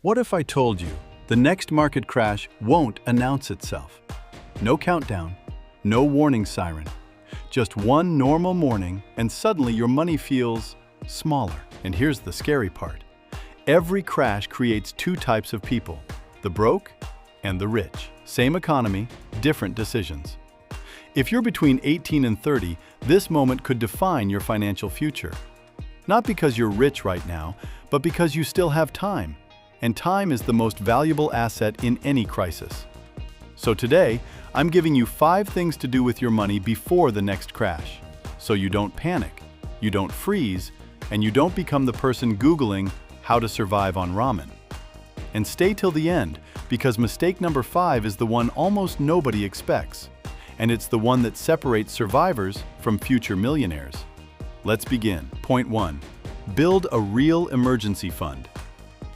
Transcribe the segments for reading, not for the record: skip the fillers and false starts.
What if I told you the next market crash won't announce itself? No countdown, no warning siren, just one normal morning and suddenly your money feels smaller. And here's the scary part. Every crash creates two types of people, the broke and the rich. Same economy, different decisions. If you're between 18 and 30, this moment could define your financial future. Not because you're rich right now, but because you still have time. And time is the most valuable asset in any crisis. So today, I'm giving you 5 things to do with your money before the next crash. So you don't panic, you don't freeze, and you don't become the person Googling how to survive on ramen. And stay till the end, because mistake number 5 is the one almost nobody expects. And it's the one that separates survivors from future millionaires. Let's begin. Point 1. Build a real emergency fund.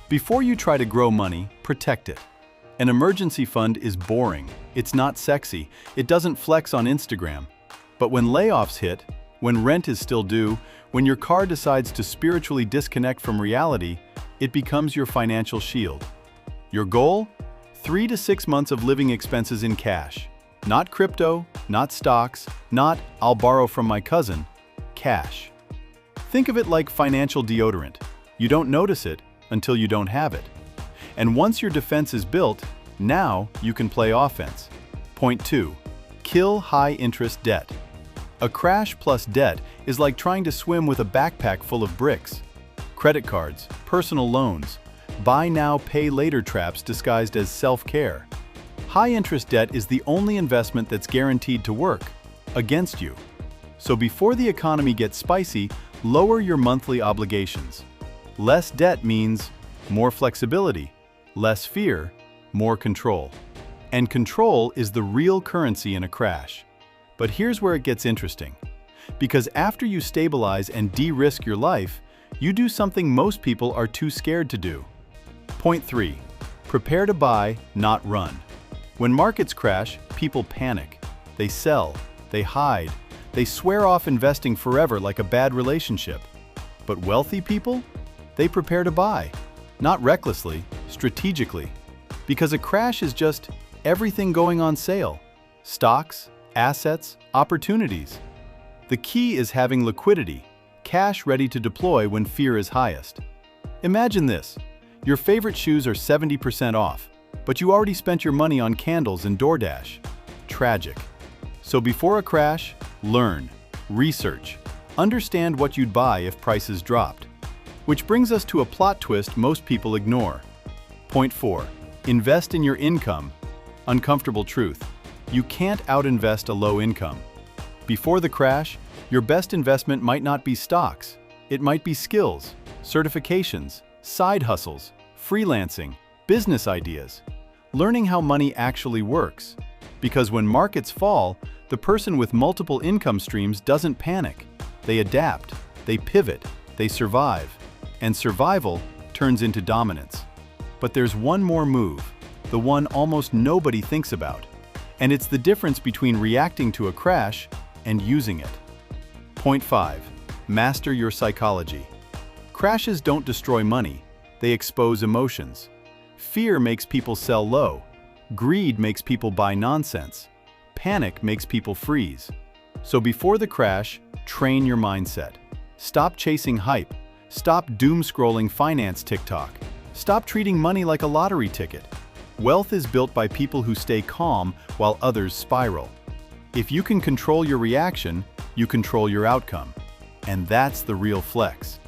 Before you try to grow money, protect it. An emergency fund is boring. It's not sexy. It doesn't flex on Instagram. But when layoffs hit, when rent is still due, when your car decides to spiritually disconnect from reality, it becomes your financial shield. Your goal? 3 to 6 months of living expenses in cash. Not crypto, not stocks, not I'll borrow from my cousin. Cash. Think of it like financial deodorant. You don't notice it until you don't have it. And once your defense is built, now you can play offense. Point 2. Kill high-interest debt. A crash plus debt is like trying to swim with a backpack full of bricks. Credit cards, personal loans, buy now, pay later traps disguised as self-care. High-interest debt is the only investment that's guaranteed to work against you. So before the economy gets spicy, lower your monthly obligations. Less debt means more flexibility, less fear, more control. And control is the real currency in a crash. But here's where it gets interesting. Because after you stabilize and de-risk your life, you do something most people are too scared to do. Point 3. Prepare to buy, not run. When markets crash, people panic. They sell, they hide, they swear off investing forever like a bad relationship. But wealthy people? They prepare to buy. Not recklessly, strategically. Because a crash is just everything going on sale. Stocks, assets, opportunities. The key is having liquidity, cash ready to deploy when fear is highest. Imagine this. Your favorite shoes are 70% off, but you already spent your money on candles and DoorDash. Tragic. So before a crash, learn, research, understand what you'd buy if prices dropped. Which brings us to a plot twist most people ignore. Point 4. Invest in your income. Uncomfortable truth. You can't out-invest a low income. Before the crash, your best investment might not be stocks. It might be skills, certifications, side hustles, freelancing, business ideas. Learning how money actually works. Because when markets fall, the person with multiple income streams doesn't panic. They adapt, they pivot, they survive. And survival turns into dominance. But there's one more move, the one almost nobody thinks about. And it's the difference between reacting to a crash and using it. Point 5. Master your psychology. Crashes don't destroy money, they expose emotions. Fear makes people sell low. Greed makes people buy nonsense. Panic makes people freeze. So before the crash, train your mindset. Stop chasing hype. Stop doom-scrolling finance TikTok. Stop treating money like a lottery ticket. Wealth is built by people who stay calm while others spiral. If you can control your reaction, you control your outcome. And that's the real flex.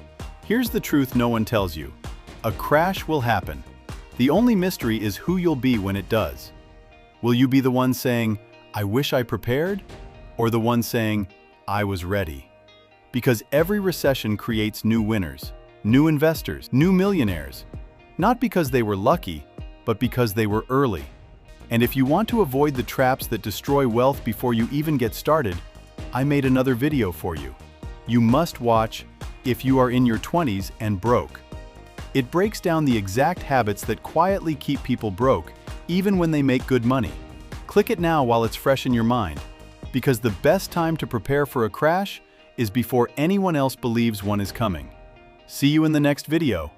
Here's the truth no one tells you. A crash will happen. The only mystery is who you'll be when it does. Will you be the one saying, "I wish I prepared," or the one saying, "I was ready"? Because every recession creates new winners, new investors, new millionaires. Not because they were lucky, but because they were early. And if you want to avoid the traps that destroy wealth before you even get started, I made another video for you. You must watch If You Are in Your 20s and Broke. It breaks down the exact habits that quietly keep people broke, even when they make good money. Click it now while it's fresh in your mind. Because the best time to prepare for a crash is before anyone else believes one is coming. See you in the next video.